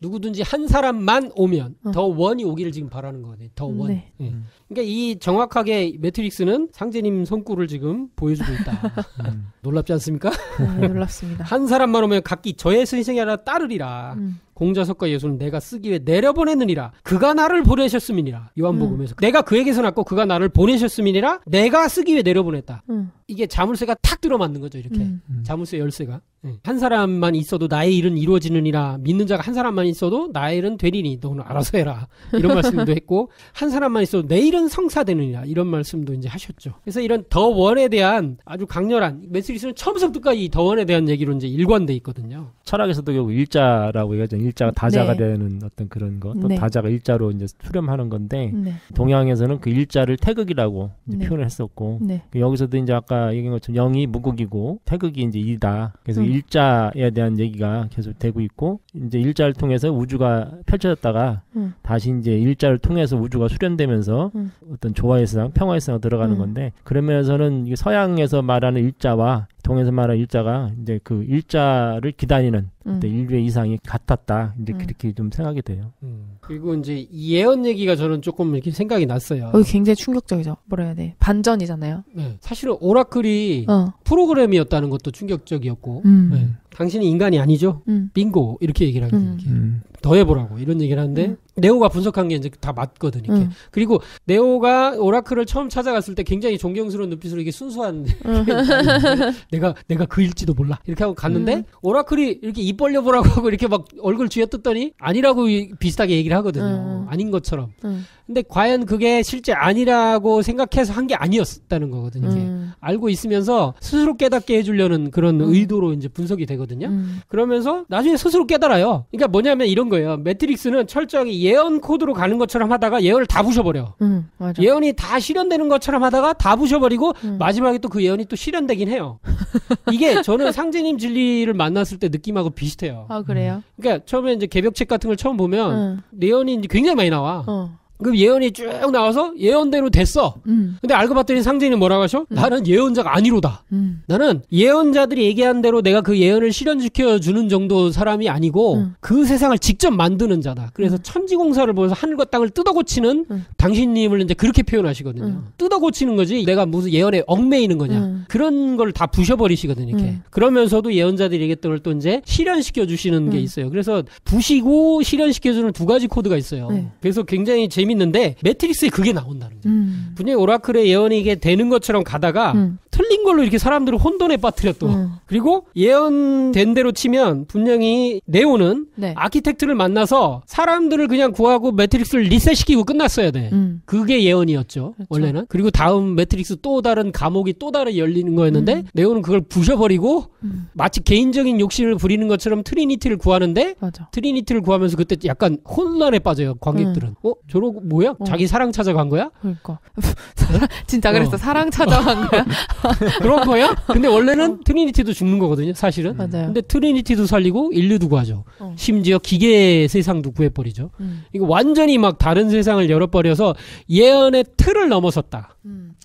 누구든지 한 사람만 오면 더 원이 오기를 지금 바라는 거거든요. 더 원. 네. 네. 그러니까 이 정확하게 매트릭스는 상제님 손구를 지금 보여주고 있다. 놀랍지 않습니까? 네, 놀랍습니다. 한 사람만 오면 각기 저의 스승이 아니라 따르리라. 공자석과 예수는 내가 쓰기 위해 내려보내느니라. 그가 나를 보내셨음이니라. 요한복음에서 내가 그에게서 났고 그가 나를 보내셨음이니라. 내가 쓰기 위해 내려보냈다. 이게 자물쇠가 탁 들어맞는 거죠. 이렇게 자물쇠 열쇠가. 한 사람만 있어도 나의 일은 이루어지느니라. 믿는 자가 한 사람만 있어도 나의 일은 되리니 너는 알아서 해라. 이런 말씀도 했고 한 사람만 있어도 내 일은 성사되느니라. 이런 말씀도 이제 하셨죠. 그래서 이런 더 원에 대한 아주 강렬한 매트릭스는 처음부터 끝까지 더 원에 대한 얘기로 이제 일관돼 있거든요. 철학에서도 결국 일자라고 얘기하죠. 일자가 다자가 네. 되는 어떤 그런 거. 또 네. 다자가 일자로 이제 수렴하는 건데 네. 동양에서는 그 일자를 태극이라고 이제 네. 표현을 했었고 네. 여기서도 이제 아까 얘기한 것처럼 영이 무극이고 태극이 이제 이다. 그래서 일자에 대한 얘기가 계속 되고 있고 이제 일자를 통해서 우주가 펼쳐졌다가 다시 이제 일자를 통해서 우주가 수렴되면서 어떤 조화의 세상, 평화의 세상 들어가는 건데 그런 면에서는 이게 서양에서 말하는 일자와 동에서 말하는 일자가 이제 그 일자를 기다리는 인류의 이상이 같았다. 이제 그렇게 좀 생각이 돼요. 그리고 이제 이 예언 얘기가 저는 조금 이렇게 생각이 났어요. 굉장히 충격적이죠. 뭐라 해야 돼? 반전이잖아요. 네. 사실은 오라클이 프로그램이었다는 것도 충격적이었고 네. 당신이 인간이 아니죠? 빙고 이렇게 얘기를 하거든요. 더 해보라고 이런 얘기를 하는데 네오가 분석한 게 이제 다 맞거든 이렇게. 그리고 네오가 오라클을 처음 찾아갔을 때 굉장히 존경스러운 눈빛으로 이게 순수한 내가 그일지도 몰라 이렇게 하고 갔는데 오라클이 이렇게 입 벌려보라고 하고 이렇게 막 얼굴 쥐어뜯더니 아니라고 비슷하게 얘기를 하거든요. 아닌 것처럼. 근데 과연 그게 실제 아니라고 생각해서 한 게 아니었다는 거거든요. 이게. 알고 있으면서 스스로 깨닫게 해주려는 그런 의도로 이제 분석이 되거든요. 그러면서 나중에 스스로 깨달아요. 그러니까 뭐냐면 이런 거예요. 매트릭스는 철저하게 예언 코드로 가는 것처럼 하다가 예언을 다 부셔버려. 맞아. 예언이 다 실현되는 것처럼 하다가 다 부셔버리고 마지막에 또 그 예언이 또 실현되긴 해요. 이게 저는 상제님 진리를 만났을 때 느낌하고 비슷해요. 아, 그래요? 그러니까 처음에 이제 개벽책 같은 걸 처음 보면 예언이 이제 굉장히 많이 나와. 그럼 예언이 쭉 나와서 예언대로 됐어. 근데 알고 봤더니 상제는 뭐라고 하셔? 나는 예언자가 아니로다. 나는 예언자들이 얘기한 대로 내가 그 예언을 실현시켜 주는 정도 사람이 아니고 그 세상을 직접 만드는 자다. 그래서 천지공사를 보면서 하늘과 땅을 뜯어고치는 당신님을 이제 그렇게 표현하시거든요. 뜯어고치는 거지 내가 무슨 예언에 얽매이는 거냐. 그런 걸 다 부셔버리시거든요. 이렇게. 그러면서도 예언자들이 얘기했던 걸 또 이제 실현시켜 주시는 게 있어요. 그래서 부시고 실현시켜 주는 두 가지 코드가 있어요. 그래서 굉장히 재밌는데 매트릭스에 그게 나온다는 거예요. 분명히 오라클의 예언이 이게 되는 것처럼 가다가 틀린 걸로 이렇게 사람들을 혼돈에 빠뜨려 또. 그리고 예언된 대로 치면 분명히 네오는 아키텍트를 만나서 사람들을 그냥 구하고 매트릭스를 리셋시키고 끝났어야 돼. 그게 예언이었죠. 그렇죠. 원래는. 그리고 다음 매트릭스 또 다른 감옥이 또 다른 열리는 거였는데 네오는 그걸 부셔버리고 마치 개인적인 욕심을 부리는 것처럼 트리니티를 구하는데 맞아. 트리니티를 구하면서 그때 약간 혼란에 빠져요. 관객들은. 저러고 뭐야? 자기 사랑 찾아간 거야? 그러니까. 진짜 그랬어. 사랑 찾아간 거야? 그런 거야? 근데 원래는 트리니티도 죽는 거거든요. 사실은. 맞아요. 근데 트리니티도 살리고 인류도 구하죠. 심지어 기계 세상도 구해버리죠. 이거 완전히 막 다른 세상을 열어버려서 예언의 틀을 넘어섰다.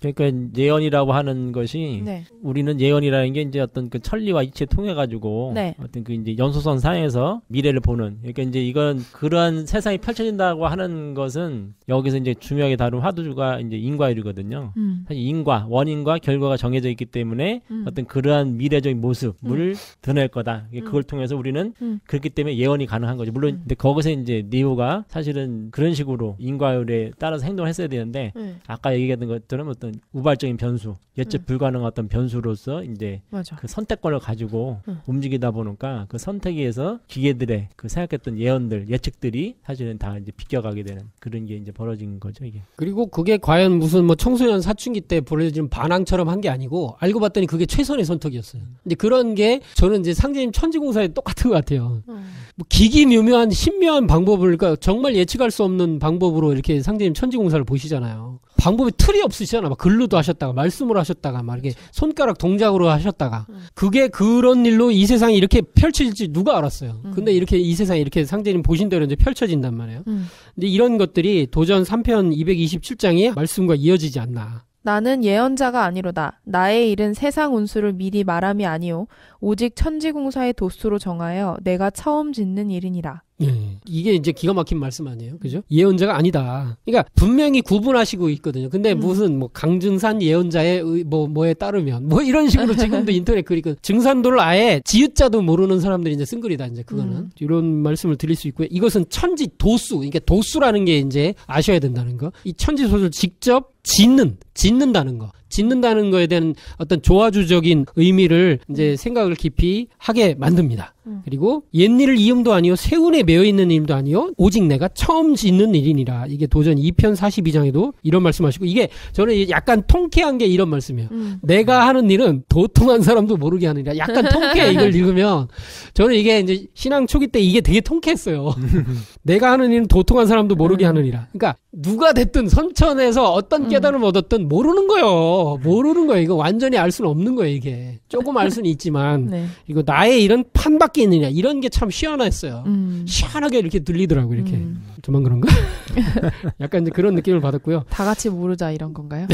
그러니까 예언이라고 하는 것이 우리는 예언이라는 게 이제 어떤 그 천리와 이치에 통해 가지고 어떤 그 이제 연소선 상에서 미래를 보는. 그러니까 이제 이건 그러한 세상이 펼쳐진다고 하는 것은 여기서 이제 중요하게 다룬 화두가 이제 인과율이거든요. 사실 원인과 결과가 정해져 있기 때문에 어떤 그러한 미래적인 모습을 드러낼 거다. 그걸 통해서 우리는 그렇기 때문에 예언이 가능한 거죠. 물론 근데 거기서 이제 네오가 사실은 그런 식으로 인과율에 따라서 행동을 했어야 되는데 아까 얘기했던 것들은 어떤 우발적인 변수, 예측 불가능한 어떤 변수로서 이제 그 선택권을 가지고 움직이다 보니까 그 선택에 의해서 기계들의 그 생각했던 예언들, 예측들이 사실은 다 이제 비껴가게 되는 그런 게 이제 벌어진 거죠, 이게. 그리고 그게 과연 무슨 뭐 청소년 사춘기 때 벌어진 반항처럼 한 게 아니고 알고 봤더니 그게 최선의 선택이었어요. 근데 그런 게 저는 이제 상제님 천지공사에 똑같은 것 같아요. 뭐 기기묘묘한 신묘한 방법을 그러니까 정말 예측할 수 없는 방법으로 이렇게 상제님 천지공사를 보시잖아요. 방법이 틀이 없으시잖아. 막 글로도 하셨다가 말씀으로 하셨다가 막 이렇게 손가락 동작으로 하셨다가 그게 그런 일로 이 세상이 이렇게 펼쳐질지 누가 알았어요. 근데 이렇게 이 세상이 이렇게 상제님 보신 대로 이제 펼쳐진단 말이에요. 근데 이런 것들이 도전 3편 227장의 말씀과 이어지지 않나. 나는 예언자가 아니로다. 나의 일은 세상 운수를 미리 말함이 아니오. 오직 천지공사의 도수로 정하여 내가 처음 짓는 일이니라. 이게 이제 기가 막힌 말씀 아니에요? 그죠? 예언자가 아니다. 그러니까 분명히 구분하시고 있거든요. 근데 무슨 뭐 강증산 예언자의 뭐에 따르면 뭐 이런 식으로 지금도 인터넷 글이 증산도를 아예 지읒자도 모르는 사람들이 이제 쓴 글이다. 이제 그거는 이런 말씀을 드릴 수 있고요. 이것은 천지 도수, 그러니까 도수라는 게 이제 아셔야 된다는 거. 이 천지 도수를 직접 짓는다는 거. 짓는다는 거에 대한 어떤 조화주적인 의미를 이제 생각을 깊이 하게 만듭니다. 그리고 옛일을 이음도 아니요 세운에 매여 있는 일도 아니요 오직 내가 처음 짓는 일이니라. 이게 도전 2편 42장에도 이런 말씀하시고 이게 저는 약간 통쾌한 게 이런 말씀이에요. 내가 하는 일은 도통한 사람도 모르게 하느니라. 약간 통쾌해. 이걸 읽으면 저는 이게 이제 신앙 초기 때 이게 되게 통쾌했어요. 내가 하는 일은 도통한 사람도 모르게 하느니라. 그러니까 누가 됐든 선천에서 어떤 깨달음을 얻었든 모르는 거예요. 모르는 거예요. 이거 완전히 알 수는 없는 거예요. 이게 조금 알 수는 있지만 이거 나의 일은 판밖에 있느냐 이런 게 참 시원했어요. 시원하게 이렇게 들리더라고요. 이렇게 저만 그런가? 약간 이제 그런 느낌을 받았고요. 다 같이 모르자 이런 건가요?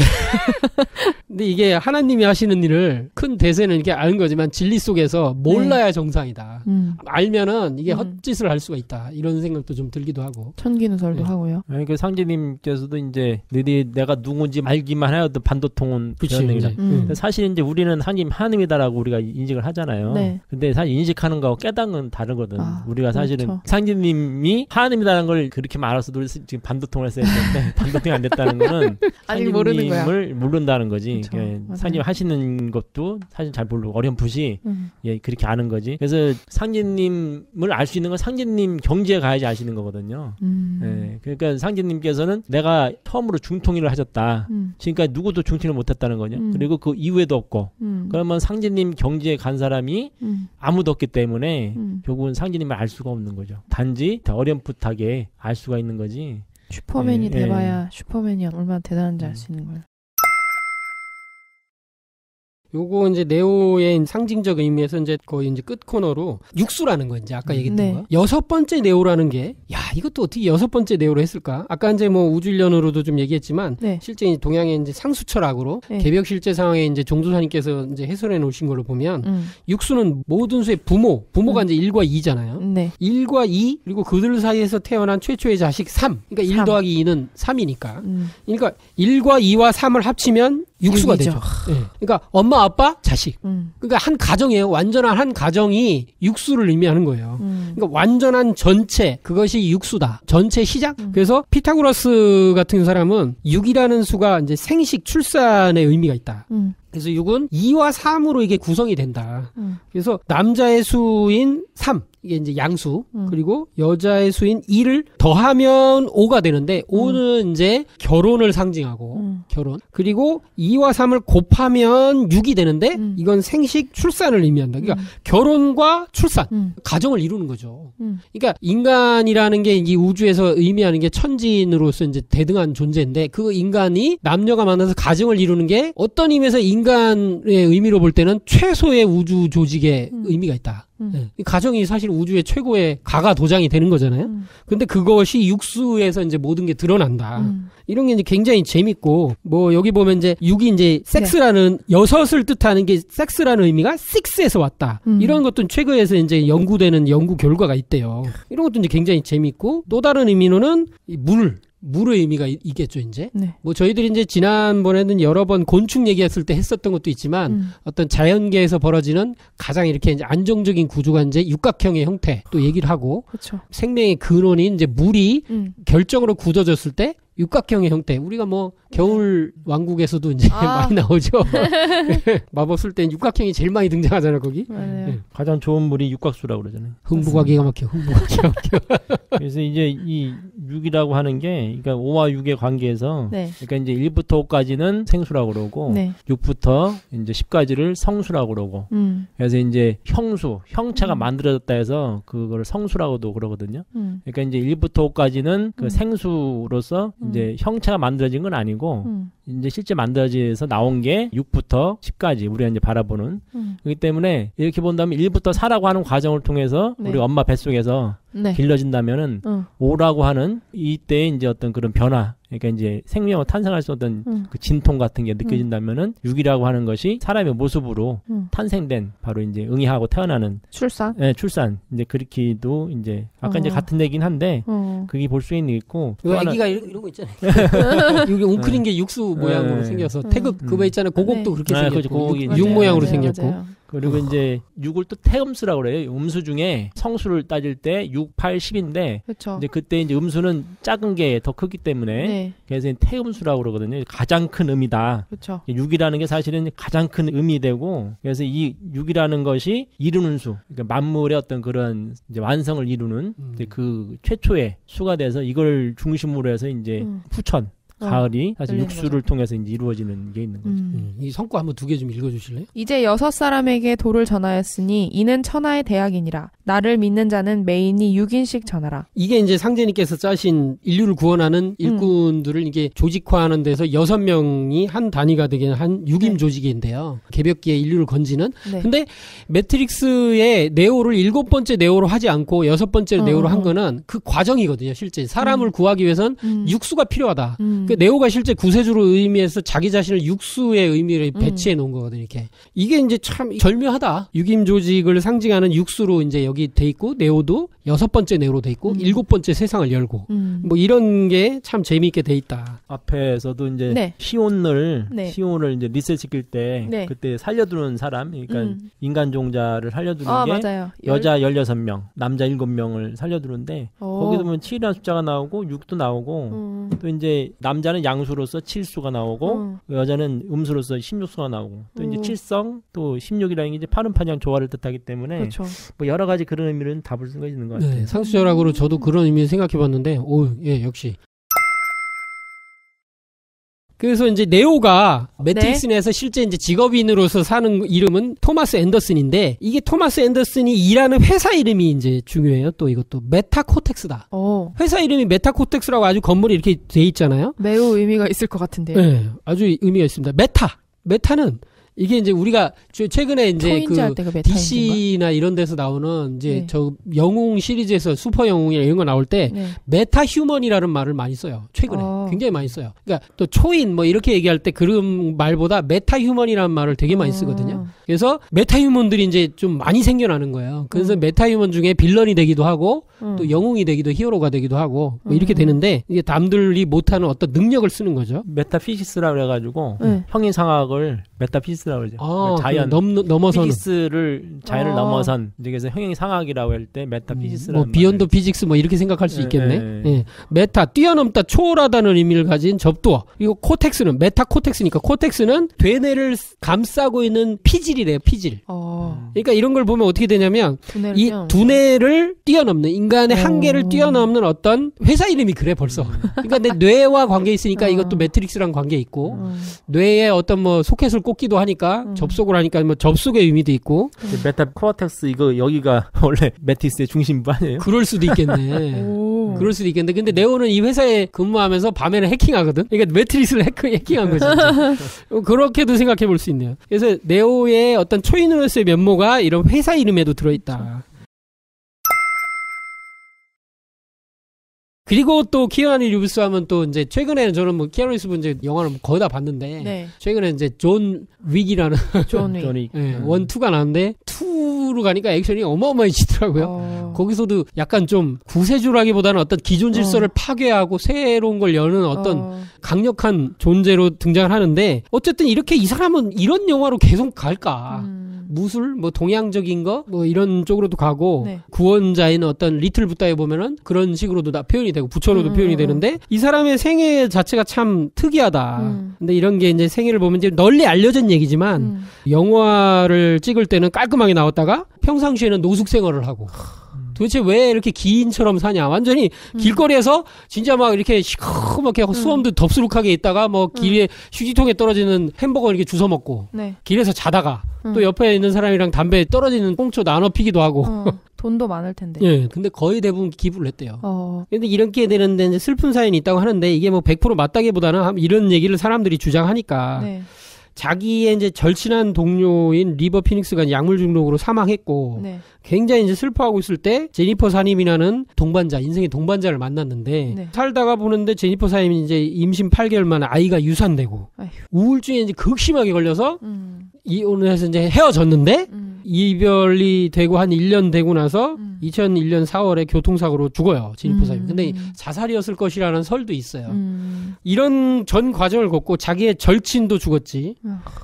근데 이게 하나님이 하시는 일을 큰 대세는 이렇게 아는 거지만 진리 속에서 몰라야 정상이다. 알면은 이게 헛짓을 할 수가 있다. 이런 생각도 좀 들기도 하고. 천기누설도 하고요. 아니, 그 상제님께서도 이제 내가 누군지 알기만 해도 반도통은 그런 얘기죠. 사실 이제 우리는 하나님이다라고 우리가 인식을 하잖아요. 근데 사실 인식하는 거하고 깨닫는 건 다르거든. 우리가 사실은 그렇죠. 상제님이 하나님이라는 걸 그렇게 말해서도 지금 반도통을 했어야 되는데 반도통이 안 됐다는 거는 아직 모르는 거야. 모른다는 거지. 그렇죠. 상제님 하시는 것도 사실 잘 모르고 어렴풋이 그렇게 아는 거지. 그래서 상제님을 알 수 있는 건 상제님 경지에 가야지 아시는 거거든요. 그러니까 상제님께서는 내가 처음으로 중통일을 하셨다. 지금까지 누구도 중통일 못 못했다는 거죠. 그리고 그 이후에도 없고. 그러면 상제님 경지에 간 사람이 아무도 없기 때문에 결국은 상제님을 알 수가 없는 거죠. 단지 어렴풋하게 알 수가 있는 거지. 슈퍼맨이 돼봐야 슈퍼맨이 얼마나 대단한지 알 수 있는 거예요. 요거 이제 네오의 상징적 의미에서 이제 거의 이제 끝 코너로 육수라는 거 이제 아까 얘기했던 거. 여섯 번째 네오라는 게, 야, 이것도 어떻게 여섯 번째 네오로 했을까? 아까 이제 뭐 우주일련으로도 좀 얘기했지만, 실제 이제 동양의 이제 상수철학으로 개벽 실제 상황에 이제 종도사님께서 이제 해설해 놓으신 걸로 보면, 육수는 모든 수의 부모가 이제 1과 2잖아요. 1과 2, 그리고 그들 사이에서 태어난 최초의 자식 3. 그러니까 1 더하기 2는 3이니까. 그러니까 1과 2와 3을 합치면 육수가 6이죠. 되죠. 그러니까 엄마, 아빠, 자식. 그러니까 한 가정이에요. 완전한 한 가정이 육수를 의미하는 거예요. 그러니까 완전한 전체, 그것이 육수다. 전체 시작. 그래서 피타고라스 같은 사람은 6이라는 수가 이제 생식, 출산의 의미가 있다. 그래서 6은 2와 3으로 이게 구성이 된다. 그래서 남자의 수인 3. 이게 이제 양수. 그리고 여자의 수인 2를 더하면 5가 되는데 5는 이제 결혼을 상징하고 결혼. 그리고 2와 3을 곱하면 6이 되는데 이건 생식, 출산을 의미한다. 그러니까 결혼과 출산, 가정을 이루는 거죠. 그러니까 인간이라는 게 이 우주에서 의미하는 게 천지인으로서 이제 대등한 존재인데 그 인간이 남녀가 만나서 가정을 이루는 게 어떤 의미에서 인간의 의미로 볼 때는 최소의 우주 조직의 의미가 있다. 이 가정이 사실 우주의 최고의 가가 도장이 되는 거잖아요. 근데 그것이 육수에서 이제 모든 게 드러난다. 이런 게 이제 굉장히 재밌고, 뭐 여기 보면 이제 6이 이제 섹스라는 여섯을 뜻하는 게 섹스라는 의미가 6에서 왔다. 이런 것도 최근에서 이제 연구되는 연구 결과가 있대요. 이런 것도 이제 굉장히 재밌고, 또 다른 의미로는 이 물의 의미가 있겠죠, 이제. 뭐 저희들이 이제 지난번에는 여러 번 곤충 얘기했을 때 했었던 것도 있지만 어떤 자연계에서 벌어지는 가장 이렇게 이제 안정적인 구조가 이제 육각형의 형태 또 얘기를 하고, 그쵸. 생명의 근원인 이제 물이 결정으로 굳어졌을 때 육각형의 형태. 우리가 뭐 겨울 왕국에서도 이제 많이 나오죠. 마법 쓸 땐 육각형이 제일 많이 등장하잖아요, 거기. 가장 좋은 물이 육각수라고 그러잖아요. 흥부가 기가 막혀. 그래서 이제 이 6이라고 하는 게, 그러니까 5와 6의 관계에서, 그러니까 이제 1부터 5까지는 생수라고 그러고, 6부터 이제 10까지를 성수라고 그러고, 그래서 이제 형체가 만들어졌다 해서 그걸 성수라고도 그러거든요. 그러니까 이제 1부터 5까지는 그 생수로서 이제 형체가 만들어진 건 아니고 이제 실제 만들어져서 나온 게 6부터 10까지 우리가 이제 바라보는 그렇기 때문에 이렇게 본다면 1부터 4라고 하는 과정을 통해서 우리 엄마 뱃속에서 길러진다면은 5라고 하는 이때의 이제 어떤 그런 변화, 그러니까 이제 생명을 탄생할 수 없던 그 진통 같은 게 느껴진다면은 6이라고 하는 것이 사람의 모습으로 탄생된 바로 이제 응애하고 태어나는 출산. 네, 출산. 이제 그렇기도 이제 아까 이제 같은 얘기긴 한데 그게 볼 수 있고. 그 아기가 이런 거 있잖아요. 여기 웅크린 게 육수 모양으로 생겨서 태극 그거 있잖아요. 고곡도 그렇게 생겼고 육 모양으로 생겼고. 맞아요. 그리고 이제 6을 또 태음수라고 그래요. 음수 중에 성수를 따질 때 6, 8, 10인데 이제 그때 이제 음수는 작은 게 더 크기 때문에 그래서 태음수라고 그러거든요. 가장 큰 음이다. 그쵸. 6이라는 게 사실은 가장 큰 음이 되고 그래서 이 6이라는 것이 이루는 수, 그러니까 만물의 어떤 그런 이제 완성을 이루는 이제 그 최초의 수가 돼서 이걸 중심으로 해서 이제 후천 가을이 사실 육수를 통해서 이제 이루어지는 게 있는 거죠. 이 성과 한번 2개 좀 읽어주실래요? 이제 6사람에게 도를 전하였으니 이는 천하의 대학이니라. 나를 믿는 자는 매인이 6인씩 전하라. 이게 이제 상제님께서 짜신 인류를 구원하는 일꾼들을 이게 조직화하는 데서 6명이 한 단위가 되게 한 6인 조직인데요. 개벽기에 인류를 건지는. 근데 매트릭스의 네오를 7번째 네오로 하지 않고 6번째 네오로 한 거는 그 과정이거든요. 실제 사람을 구하기 위해선 육수가 필요하다. 그 네오가 실제 구세주로 의미해서 자기 자신을 육수의 의미를 배치해 놓은 거거든요. 이게 이제 참 절묘하다. 6인 조직을 상징하는 육수로 이제 여기 돼 있고 네오도 6번째 네오로 돼 있고 7번째 세상을 열고 뭐 이런 게 참 재미있게 돼 있다. 앞에서도 이제 시온을 이제 리셋시킬 때 그때 살려두는 사람, 그러니까 인간 종자를 살려두는 게 맞아요. 여자 16명, 남자 7명을 살려두는데 거기도 보면 7이라는 숫자가 나오고 6도 나오고 또 이제 남자는 양수로서 7수가 나오고 여자는 음수로서 16수가 나오고 또 이제 7성 또 16이라는 게 이제 파는파냥 조화를 뜻하기 때문에 뭐 여러 가지 그런 의미는 다 볼 수가 있는 것 같아요. 상수절학으로 저도 그런 의미를 생각해봤는데 역시 그래서 이제 네오가 매트릭스 내에서 실제 이제 직업인으로서 사는 이름은 토마스 앤더슨인데 이게 토마스 앤더슨이 일하는 회사 이름이 이제 중요해요. 또 이것도 메타코텍스다. 회사 이름이 메타코텍스라고 아주 건물이 이렇게 돼 있잖아요. 매우 의미가 있을 것 같은데요. 네, 아주 의미가 있습니다. 메타는 이게 이제 우리가 최근에 이제 그 DC나 이런 데서 나오는 이제 저 영웅 시리즈에서 슈퍼 영웅이나 이런 거 나올 때 메타 휴먼이라는 말을 많이 써요. 최근에 굉장히 많이 써요. 그러니까 또 초인 뭐 이렇게 얘기할 때 그런 말보다 메타 휴먼이라는 말을 되게 많이 쓰거든요. 그래서 메타 휴먼들이 이제 좀 많이 생겨나는 거예요. 그래서 메타 휴먼 중에 빌런이 되기도 하고 또 영웅이 되기도 히어로가 되기도 하고 뭐 이렇게 되는데 이게 남들이 못하는 어떤 능력을 쓰는 거죠. 메타피시스라 그래가지고 형이상학을 메타피시스라고 그러죠. 자연 넘어선 피지스를 자연을 넘어선 그래서 형이상학이라고 할 때 메타피시스라는 뭐 비욘드 피직스 뭐 이렇게 생각할 수 있겠네. 예. 메타 뛰어넘다 초월하다는 의미를 가진 접두어. 그리고 코텍스는 메타코텍스니까 코텍스는 되뇌를 감싸고 있는 피질이래요. 피질. 그러니까 이런 걸 보면 어떻게 되냐면 이 두뇌를 뛰어넘는 인간의 한계를 뛰어넘는 어떤 회사 이름이 그래 벌써. 그러니까 내 뇌와 관계 있으니까 이것도 매트릭스랑 관계 있고 뇌에 어떤 뭐 소켓을 꽂기도 하니까 접속을 하니까 뭐 접속의 의미도 있고. 메타코텍스 이거 여기가 원래 매트릭스의 중심부 아니에요? 그럴 수도 있겠네. 그럴 수도 있겠는데 근데 네오는 이 회사에 근무하면서 밤에는 해킹하거든. 그러니까 매트릭스를 해킹한 거죠. 그렇게도 생각해 볼 수 있네요. 그래서 네오의 어떤 초인으로서의 면모가 이런 회사 이름에도 들어있다. 그리고 또 키아누 리브스 하면 또 이제 최근에는 저는 뭐 키아누 리브스 이제 영화를 거의 다 봤는데 최근에 이제 존 윅이라는 존 윅 1, 2가 나왔는데 2로 가니까 액션이 어마어마해지더라고요. 거기서도 약간 좀 구세주라기보다는 어떤 기존 질서를 파괴하고 새로운 걸 여는 어떤 강력한 존재로 등장을 하는데 어쨌든 이렇게 이 사람은 이런 영화로 계속 갈까? 무술, 뭐 동양적인 거, 뭐 이런 쪽으로도 가고 구원자인 어떤 리틀 붓다에 보면은 그런 식으로도 다 표현이 되고 부처로도 표현이 되는데 이 사람의 생애 자체가 참 특이하다. 근데 이런 게 이제 생애를 보면 이제 널리 알려진 얘기지만 영화를 찍을 때는 깔끔하게 나왔다가 평상시에는 노숙 생활을 하고. 도대체 왜 이렇게 기인처럼 사냐. 완전히 길거리에서 진짜 막 이렇게 시커멓게 수염도 덥수룩하게 있다가 뭐 길에 휴지통에 떨어지는 햄버거 이렇게 주워 먹고 길에서 자다가 또 옆에 있는 사람이랑 담배 떨어지는 꽁초 나눠 피기도 하고 돈도 많을 텐데. 예, 근데 거의 대부분 기부를 했대요. 근데 이렇게 되는데 이제 슬픈 사연이 있다고 하는데 이게 뭐 100% 맞다기보다는 이런 얘기를 사람들이 주장하니까 자기의 이제 절친한 동료인 리버 피닉스가 약물 중독으로 사망했고 굉장히 이제 슬퍼하고 있을 때 제니퍼 사님이라는 동반자, 인생의 동반자를 만났는데 살다가 보는데 제니퍼 사님이 이제 임신 8개월 만에 아이가 유산되고 우울증에 이제 극심하게 걸려서 이혼을 해서 이제 헤어졌는데 이별이 되고 한 1년 되고 나서 2001년 4월에 교통사고로 죽어요. 제니퍼 사님. 근데 자살이었을 것이라는 설도 있어요. 이런 전 과정을 겪고 자기의 절친도 죽었지.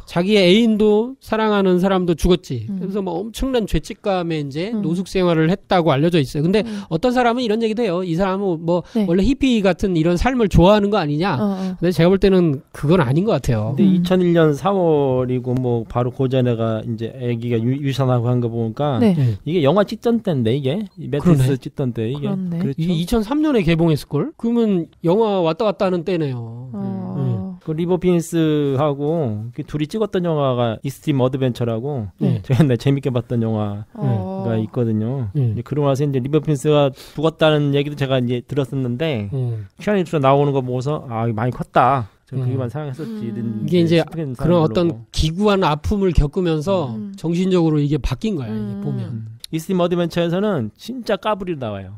자기의 애인도 사랑하는 사람도 죽었지. 그래서 뭐 엄청난 죄책감에 이제 노숙 생활을 했다고 알려져 있어요. 근데 어떤 사람은 이런 얘기도 해요. 이 사람은 뭐 원래 히피 같은 이런 삶을 좋아하는 거 아니냐. 근데 제가 볼 때는 그건 아닌 것 같아요. 근데 2001년 4월이고 뭐 바로 그 전에가 이제 아기가 유산하고 한 거 보니까 이게 영화 찍던 때인데 이게 매트릭스 찍던 때 이게 그렇죠. 2003년에 개봉했을걸? 그러면 영화 왔다 갔다 하는 때네요. 그 리버 피닉스하고 둘이 찍었던 영화가 익스트림 어드벤처라고 제가 옛날에 재밌게 봤던 영화가 있거든요. 그러고 나서 이제 리버 피닉스가 죽었다는 얘기도 제가 이제 들었었는데 키아누 리브스 나오는 거 보고서 아 많이 컸다. 그게만 생각했었지. 이게 이제 그런 어떤 기구한 아픔을 겪으면서 정신적으로 이게 바뀐 거야. 이게 보면. 익스트림 어드벤처에서는 진짜 까불이 나와요.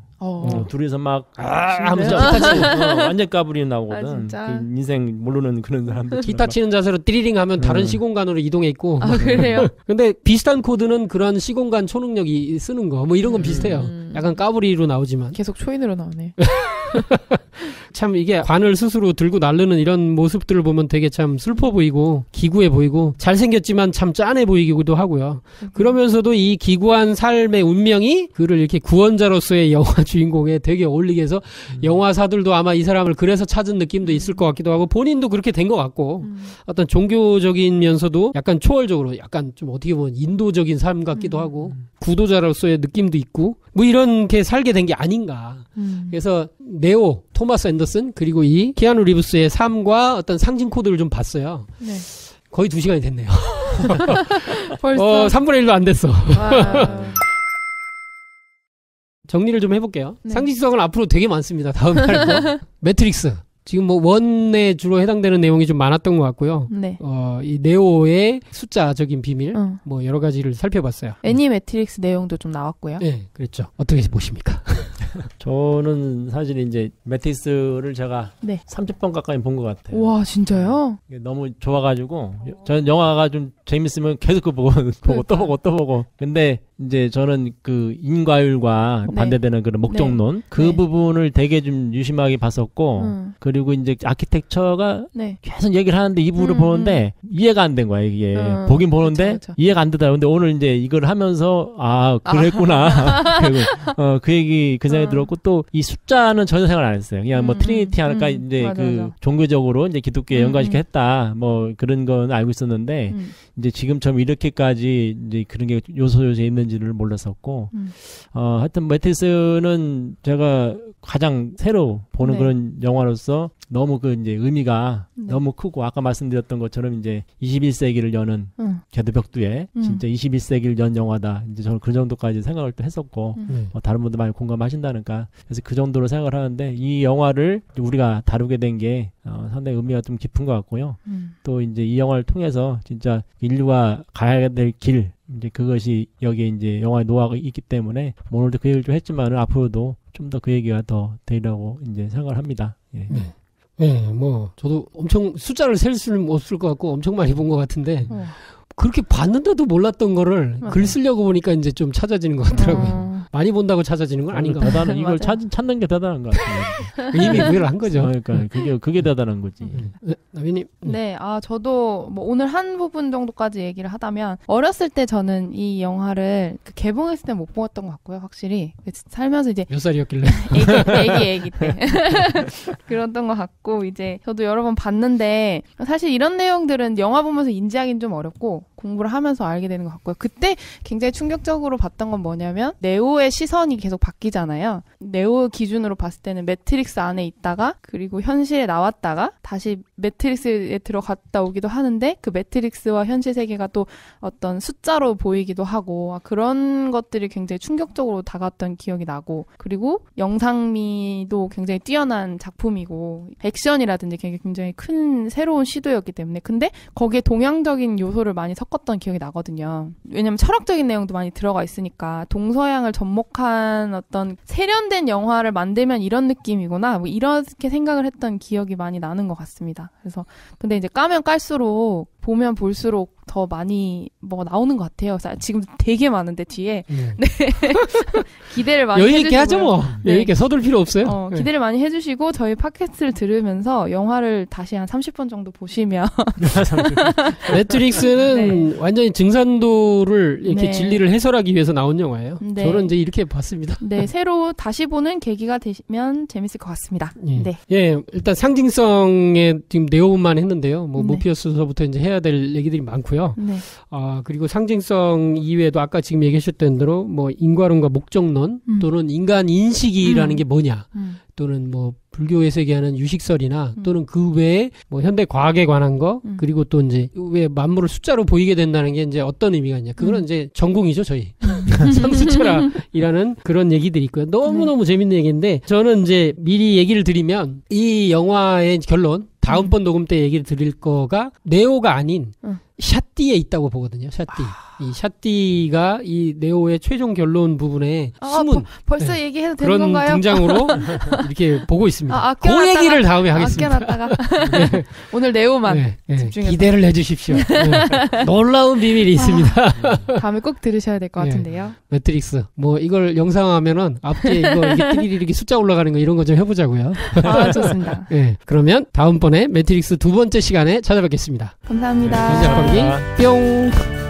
둘이서 막 하면서 완전 까불이 나오거든. 인생 모르는 그런 사람들. 기타 치는 자세로 띠리링 하면 다른 시공간으로 이동해 있고. 그래요? 근데 비슷한 코드는 그런 시공간 초능력이 쓰는 거. 뭐 이런 건 비슷해요. 약간 까불이로 나오지만. 계속 초인으로 나오네. 참 이게 관을 스스로 들고 나르는 이런 모습들을 보면 되게 참 슬퍼 보이고 기구해 보이고 잘생겼지만 참 짠해 보이기도 하고요. 그러면서도 이 기구한 삶의 운명이 그를 이렇게 구원자로서의 영화 주인공에 되게 어울리게 해서 영화사들도 아마 이 사람을 그래서 찾은 느낌도 있을 것 같기도 하고 본인도 그렇게 된 것 같고 어떤 종교적이면서도 약간 초월적으로 약간 좀 어떻게 보면 인도적인 삶 같기도 하고 구도자로서의 느낌도 있고 뭐 이렇게 살게 된 게 아닌가. 그래서 네오, 토마스 앤더슨 그리고 이 키아누 리브스의 삶과 어떤 상징 코드를 좀 봤어요. 네. 거의 2시간이 됐네요. 벌써 3분의 1도 안 됐어. 정리를 좀 해볼게요. 네. 상징성은 앞으로 되게 많습니다. 다음에 할 거. 매트릭스. 지금 뭐 원에 주로 해당되는 내용이 좀 많았던 것 같고요. 네. 이 네오의 숫자적인 비밀, 뭐 여러 가지를 살펴봤어요. 애니 매트릭스 내용도 좀 나왔고요. 네, 그렇죠. 어떻게 보십니까? 저는 사실 이제 매트릭스를 제가 30번 가까이 본 것 같아요. 와, 진짜요? 너무 좋아가지고 저는 영화가 좀 재밌으면 계속 그거 보고 또 보고. 근데 이제 저는 그 인과율과 반대되는 그런 목적론 그 부분을 되게 좀 유심하게 봤었고 그리고 이제 아키텍처가 계속 얘기를 하는데 이 부분을 보는데 이해가 안 된 거야 이게. 보긴 보는데 그쵸. 이해가 안 되더라고요. 근데 오늘 이제 이걸 하면서 그랬구나. 그리고 그 얘기 그 생각이 들었고 또 이 숫자는 전혀 생각 안 했어요. 그냥 뭐 트리니티 하니까 이제 맞아. 종교적으로 이제 기독교에 연관시켜 했다. 뭐 그런 건 알고 있었는데 이제 지금처럼 이렇게까지 이제 그런 게 요소에 있는지를 몰랐었고 하여튼 매트릭스는 제가 가장 새로 보는 그런 영화로서 너무 그 이제 의미가 너무 크고 아까 말씀드렸던 것처럼 이제 21세기를 여는 개드벽두에 진짜 21세기를 연 영화다. 이제 저는 그 정도까지 생각을 또 했었고 다른 분들 많이 공감하신다니까. 그래서 그 정도로 생각을 하는데 이 영화를 우리가 다루게 된 게 상당히 의미가 좀 깊은 것 같고요. 또 이제 이 영화를 통해서 진짜 인류가 가야 될 길 이제 그것이 여기에 이제 영화의 노하가 있기 때문에 오늘도 그 얘기를 좀 했지만은 앞으로도 좀 더 그 얘기가 더 되리라고 이제 생각을 합니다. 예. 네, 뭐 저도 엄청 숫자를 셀 수는 없을 것 같고 엄청 많이 본 것 같은데 그렇게 봤는데도 몰랐던 거를 글 쓰려고 보니까 이제 좀 찾아지는 것 같더라고요. 많이 본다고 찾아지는 건 아닌가. 대단한 이걸 찾는 게 대단한 것 같아요. 이미 구애를 한 거죠. 그러니까 그게 대단한 거지. 나비님. 네, 저도 뭐 오늘 한 부분 정도까지 얘기를 하다면 어렸을 때 저는 이 영화를 개봉했을 때 못 보았던 것 같고요, 확실히 살면서 이제 몇 살이었길래? 애기 때 그랬던 것 같고 이제 저도 여러 번 봤는데 사실 이런 내용들은 영화 보면서 인지하기는 좀 어렵고 공부를 하면서 알게 되는 것 같고요. 그때 굉장히 충격적으로 봤던 건 뭐냐면 네오의 시선이 계속 바뀌잖아요. 네오 기준으로 봤을 때는 매트릭스 안에 있다가 그리고 현실에 나왔다가 다시 매트릭스에 들어갔다 오기도 하는데 그 매트릭스와 현실 세계가 또 어떤 숫자로 보이기도 하고 그런 것들이 굉장히 충격적으로 다가왔던 기억이 나고 그리고 영상미도 굉장히 뛰어난 작품이고 액션이라든지 굉장히 큰 새로운 시도였기 때문에 근데 거기에 동양적인 요소를 많이 섞었던 기억이 나거든요. 왜냐면 철학적인 내용도 많이 들어가 있으니까 동서양을 접목한 어떤 세련된 영화를 만들면 이런 느낌이구나 뭐 이렇게 생각을 했던 기억이 많이 나는 것 같습니다. 그래서 근데 이제 까면 깔수록 보면 볼수록 더 많이 뭐가 나오는 것 같아요. 지금 되게 많은데 뒤에 네. 기대를 많이 해주시고요. 여유있게 하죠 뭐. 여유있게 서둘 필요 없어요. 기대를 많이 해주시고 저희 팟캐스트를 들으면서 영화를 다시 한 30번 정도 보시면 매트릭스는 완전히 증산도를 이렇게 진리를 해설하기 위해서 나온 영화예요. 저는 이제 이렇게 봤습니다. 네, 새로 다시 보는 계기가 되시면 재밌을 것 같습니다. 네. 예, 일단 상징성에 지금 네오만 했는데요. 뭐 모피어스서부터 이제 해야 될 얘기들이 많고요. 네. 그리고 상징성 이외에도 아까 지금 얘기하셨던 대로 뭐 인과론과 목적론 또는 인간 인식이라는 게 뭐냐 또는 뭐 불교에서 얘기하는 유식설이나 또는 그 외에 뭐 현대 과학에 관한 거 그리고 또 이제 왜 만물을 숫자로 보이게 된다는 게 이제 어떤 의미가 있냐 그거는 이제 전공이죠 저희 상수철학이라는 그런 얘기들이 있고요. 너무너무 재밌는 얘기인데 저는 이제 미리 얘기를 드리면 이 영화의 결론 다음번 녹음 때 얘기를 드릴 거가 네오가 아닌 샤띠에 있다고 보거든요. 샤띠. 이 샤띠가 이 네오의 최종 결론 부분에 숨은 벌써 얘기해도 되는 그런 건가요? 등장으로 이렇게 보고 있습니다. 그 얘기를 다음에 하겠습니다. 아껴놨다가 네. 오늘 네오만 집중해서 기대를 해주십시오. 네. 놀라운 비밀이 있습니다. 다음에 꼭 들으셔야 될 것 같은데요. 매트릭스. 뭐 이걸 영상화하면은 앞뒤에 이게 띠리리 이렇게 숫자 올라가는 거 이런 거 좀 해보자고요. 좋습니다. 네. 그러면 다음번에 매트릭스 2번째 시간에 찾아뵙겠습니다. 감사합니다. 뿅.